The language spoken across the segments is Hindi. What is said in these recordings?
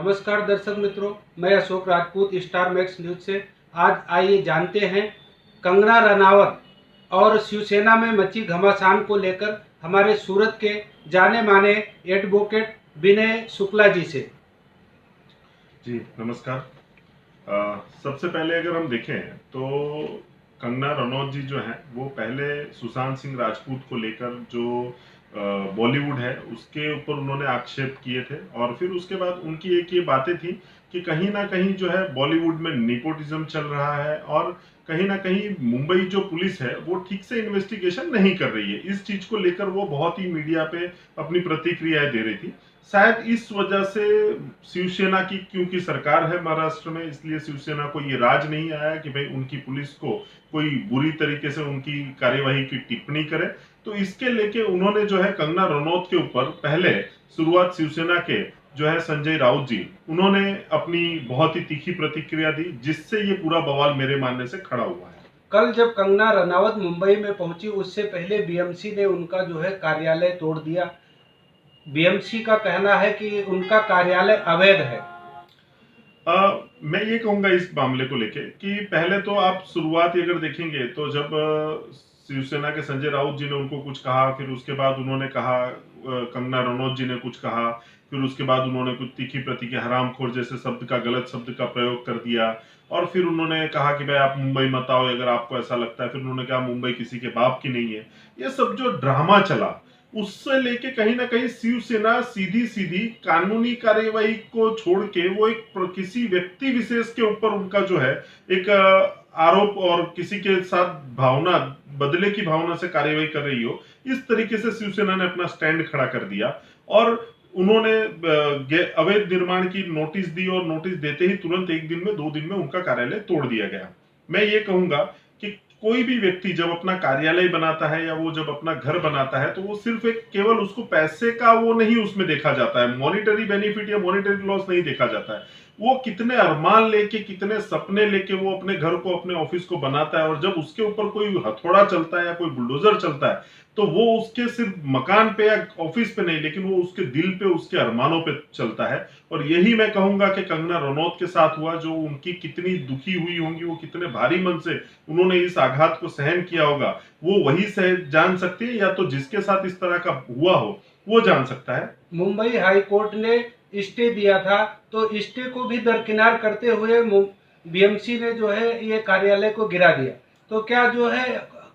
नमस्कार दर्शक मित्रों, मैं Ashok Rajput star max news से। आज आइए जानते हैं कंगना रनावत और शिवसेना में मची घमासान को लेकर हमारे सूरत के जाने माने एडवोकेट विनय शुक्ला जी से। जी नमस्कार। सबसे पहले अगर हम देखें तो कंगना रनौत जी जो हैं वो पहले सुशांत सिंह राजपूत को लेकर जो बॉलीवुड है उसके ऊपर उन्होंने आक्षेप किए थे और फिर उसके बाद उनकी एक ये बातें थी कि कहीं ना कहीं जो है बॉलीवुड में नेपोटिज्म चल रहा है और कहीं ना कहीं मुंबई जो पुलिस है वो ठीक से इन्वेस्टिगेशन नहीं कर रही है। इस चीज को लेकर वो बहुत ही मीडिया पे अपनी प्रतिक्रियाएं दे रही थी। शायद इस वजह से शिवसेना की, क्योंकि सरकार है महाराष्ट्र में, इसलिए शिवसेना को ये राज नहीं आया कि भाई उनकी पुलिस को कोई बुरी तरीके से उनकी कार्यवाही की टिप्पणी करे। तो इसके लेके उन्होंने जो है कंगना रनौत के ऊपर पहले शुरुआत शिवसेना के जो है संजय राउत जी, उन्होंने अपनी बहुत ही तीखी प्रतिक्रिया दी, जिससे ये पूरा बवाल मेरे मानने से खड़ा हुआ है। कल जब कंगना रनावत मुंबई में पहुंची, उससे पहले बीएमसी ने उनका जो है कार्यालय तोड़ दिया। बीएमसी का कहना है कि उनका कार्यालय अवैध है। मैं ये कहूंगा इस मामले को लेके कि पहले तो आप शुरुआत अगर देखेंगे तो जब शिवसेना के संजय राउत जी ने उनको कुछ कहा, फिर उसके बाद उन्होंने कहा, कंगना रनौत जी ने कुछ कहा, फिर उसके बाद उन्होंने कुछ तीखी प्रतिक्रिया, हरामखोर जैसे शब्द का, गलत शब्द का प्रयोग कर दिया और फिर उन्होंने कहा कि भाई आप मुंबई मत आओ अगर आपको ऐसा लगता है। फिर उन्होंने कहा मुंबई किसी के बाप की नहीं है। ये सब जो ड्रामा चला उससे लेके कहीं ना कहीं शिवसेना सीधी सीधी कानूनी कार्यवाही को छोड़ के वो एक किसी व्यक्ति विशेष के ऊपर उनका जो है एक आरोप और किसी के साथ भावना, बदले की भावना से कार्यवाही कर रही हो, इस तरीके से शिवसेना ने अपना स्टैंड खड़ा कर दिया और उन्होंने अवैध निर्माण की नोटिस दी और नोटिस देते ही तुरंत एक दिन में, 2 दिन में उनका कार्यालय तोड़ दिया गया। मैं ये कहूंगा कि कोई भी व्यक्ति जब अपना कार्यालय बनाता है या वो जब अपना घर बनाता है तो वो सिर्फ एक केवल उसको पैसे का वो नहीं उसमें देखा जाता है, मॉनिटरी बेनिफिट या मॉनिटरी लॉस नहीं देखा जाता है। वो कितने अरमान लेके, कितने सपने लेके वो अपने घर को, अपने ऑफिस को बनाता है और जब उसके ऊपर कोई हथौड़ा चलता है या कोई बुलडोजर चलता है तो वो उसके सिर्फ मकान पे या ऑफिस पे नहीं, लेकिन वो उसके दिल पे, उसके अरमानों पे चलता है। और यही मैं कहूंगा कि कंगना रनौत के साथ हुआ। जो उनकी कितनी दुखी हुई होंगी, वो कितने भारी मन से उन्होंने इस आघात को सहन किया होगा, वो वही जान सकती है, या तो जिसके साथ इस तरह का हुआ हो वो जान सकता है। मुंबई हाई कोर्ट ने स्टे दिया था, तो स्टे को भी दरकिनार करते हुए बीएमसी ने जो है ये कार्यालय को गिरा दिया। तो क्या जो है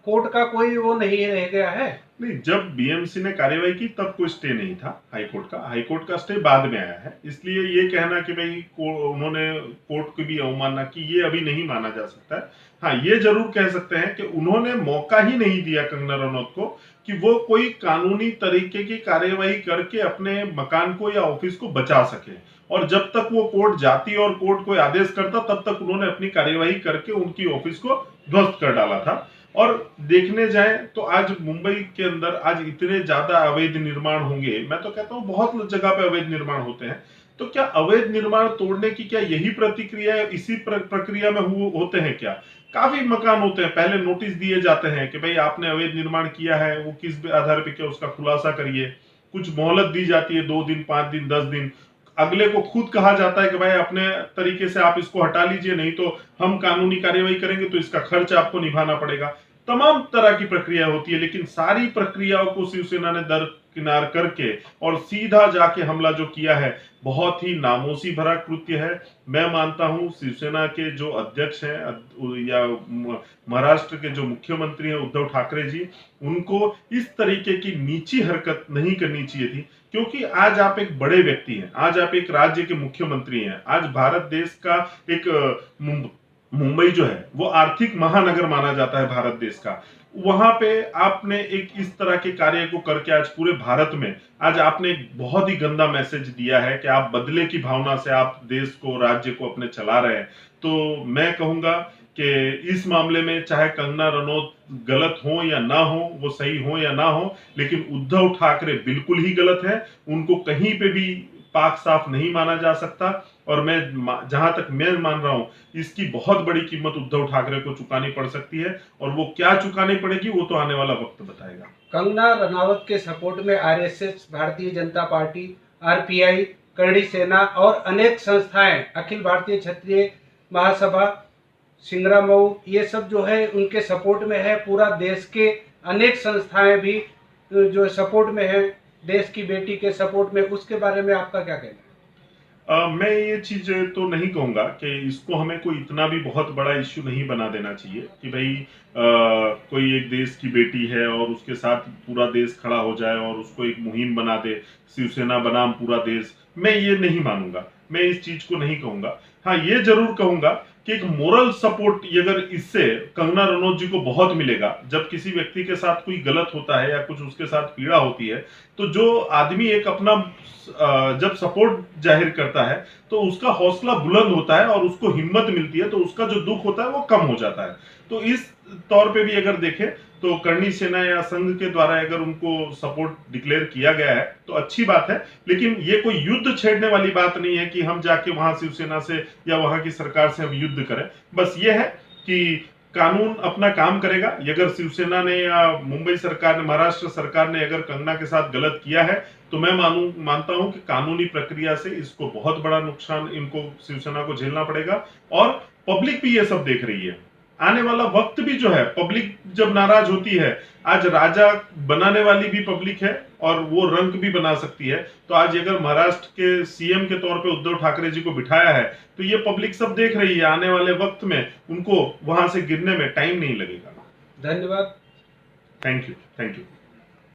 कोर्ट का कोई वो नहीं रह गया है? नहीं, जब बीएमसी ने कार्यवाही की तब कोई स्टे नहीं था हाईकोर्ट का। हाईकोर्ट का स्टे बाद में आया है, इसलिए ये कहना कि भाई उन्होंने कोर्ट की भी अवमानना की, ये अभी नहीं माना जा सकता है। हाँ, ये जरूर कह सकते हैं कि उन्होंने मौका ही नहीं दिया कंगना रनौत को कि वो कोई कानूनी तरीके की कार्यवाही करके अपने मकान को या ऑफिस को बचा सके। और जब तक वो कोर्ट जाती और कोर्ट कोई आदेश करता तब तक उन्होंने अपनी कार्यवाही करके उनकी ऑफिस को ध्वस्त कर डाला था। और देखने जाए तो आज मुंबई के अंदर आज इतने ज्यादा अवैध निर्माण होंगे, मैं तो कहता हूँ बहुत जगह पे अवैध निर्माण होते हैं। तो क्या अवैध निर्माण तोड़ने की क्या यही प्रतिक्रिया है, इसी प्रक्रिया में होते हैं क्या? काफी मकान होते हैं, पहले नोटिस दिए जाते हैं कि भाई आपने अवैध निर्माण किया है, वो किस आधार पे किया उसका खुलासा करिए। कुछ मोहलत दी जाती है, 2 दिन, 5 दिन, 10 दिन। अगले को खुद कहा जाता है कि भाई अपने तरीके से आप इसको हटा लीजिए, नहीं तो हम कानूनी कार्यवाही करेंगे, तो इसका खर्च आपको निभाना पड़ेगा। तमाम तरह की प्रक्रिया होती है, लेकिन सारी प्रक्रियाओं को शिवसेना ने दरकिनार करके और सीधा जाके हमला जो किया है, बहुत ही नामोशी भरा कृत्य है। मैं मानता हूं शिवसेना के जो अध्यक्ष हैं या महाराष्ट्र के जो मुख्यमंत्री हैं उद्धव ठाकरे जी, उनको इस तरीके की नीची हरकत नहीं करनी चाहिए थी। क्योंकि आज आप एक बड़े व्यक्ति हैं, आज आप एक राज्य के मुख्यमंत्री हैं, आज भारत देश का एक मुंबई जो है वो आर्थिक महानगर माना जाता है भारत देश का। वहां पे आपने एक इस तरह के कार्य को करके आज पूरे भारत में आज आपने एक बहुत ही गंदा मैसेज दिया है कि आप बदले की भावना से आप देश को, राज्य को अपने चला रहे हैं। तो मैं कहूंगा कि इस मामले में चाहे कंगना रनौत गलत हो या ना हो, वो सही हो या ना हो, लेकिन उद्धव ठाकरे बिल्कुल ही गलत है। उनको कहीं पे भी पाक साफ नहीं माना जा सकता। और मैं जहां तक मैं मान रहा हूं, इसकी बहुत बड़ी कीमत उद्धव ठाकरे को चुकानी पड़ सकती है, और वो क्या चुकानी पड़ेगी वो तो आने वाला वक्त बताएगा। कंगना रनावत के सपोर्ट में RSS, Bharatiya Janata party, RPI करणी सेना और अनेक संस्थाएं, अखिल भारतीय क्षत्रिय महासभा, सिंगरा मऊ, ये सब जो है उनके सपोर्ट में है। पूरा देश के अनेक संस्थाएं भी जो सपोर्ट में है, देश की बेटी के सपोर्ट में। उसके बारे में आपका क्या कहना है? मैं ये चीज तो नहीं कहूंगा कि इसको हमें कोई इतना भी बहुत बड़ा इश्यू नहीं बना देना चाहिए कि भाई कोई एक देश की बेटी है और उसके साथ पूरा देश खड़ा हो जाए और उसको एक मुहिम बना दे, शिवसेना बनाम पूरा देश। मैं ये नहीं मानूंगा, मैं इस चीज को नहीं कहूंगा। हाँ, ये जरूर कहूंगा कि एक मोरल सपोर्ट अगर इससे कंगना रनौत जी को बहुत मिलेगा। जब किसी व्यक्ति के साथ कोई गलत होता है या कुछ उसके साथ पीड़ा होती है, तो जो आदमी एक अपना जब सपोर्ट जाहिर करता है तो उसका हौसला बुलंद होता है और उसको हिम्मत मिलती है, तो उसका जो दुख होता है वो कम हो जाता है। तो इस तौर पे भी अगर देखें तो करणी सेना या संघ के द्वारा अगर उनको सपोर्ट डिक्लेयर किया गया है तो अच्छी बात है। लेकिन ये कोई युद्ध छेड़ने वाली बात नहीं है कि हम जाके वहां शिवसेना से या वहां की सरकार से हम युद्ध करें। बस ये है कि कानून अपना काम करेगा। अगर शिवसेना ने या मुंबई सरकार ने, महाराष्ट्र सरकार ने अगर कंगना के साथ गलत किया है तो मैं मानता हूं कि कानूनी प्रक्रिया से इसको बहुत बड़ा नुकसान इनको, शिवसेना को झेलना पड़ेगा। और पब्लिक भी ये सब देख रही है। आने वाला वक्त भी जो है, पब्लिक जब नाराज होती है, आज राजा बनाने वाली भी पब्लिक है और वो रंग भी बना सकती है। तो आज अगर महाराष्ट्र के सीएम के तौर पे उद्धव ठाकरे जी को बिठाया है तो ये पब्लिक सब देख रही है। आने वाले वक्त में उनको वहां से गिरने में टाइम नहीं लगेगा। धन्यवाद। Thank you.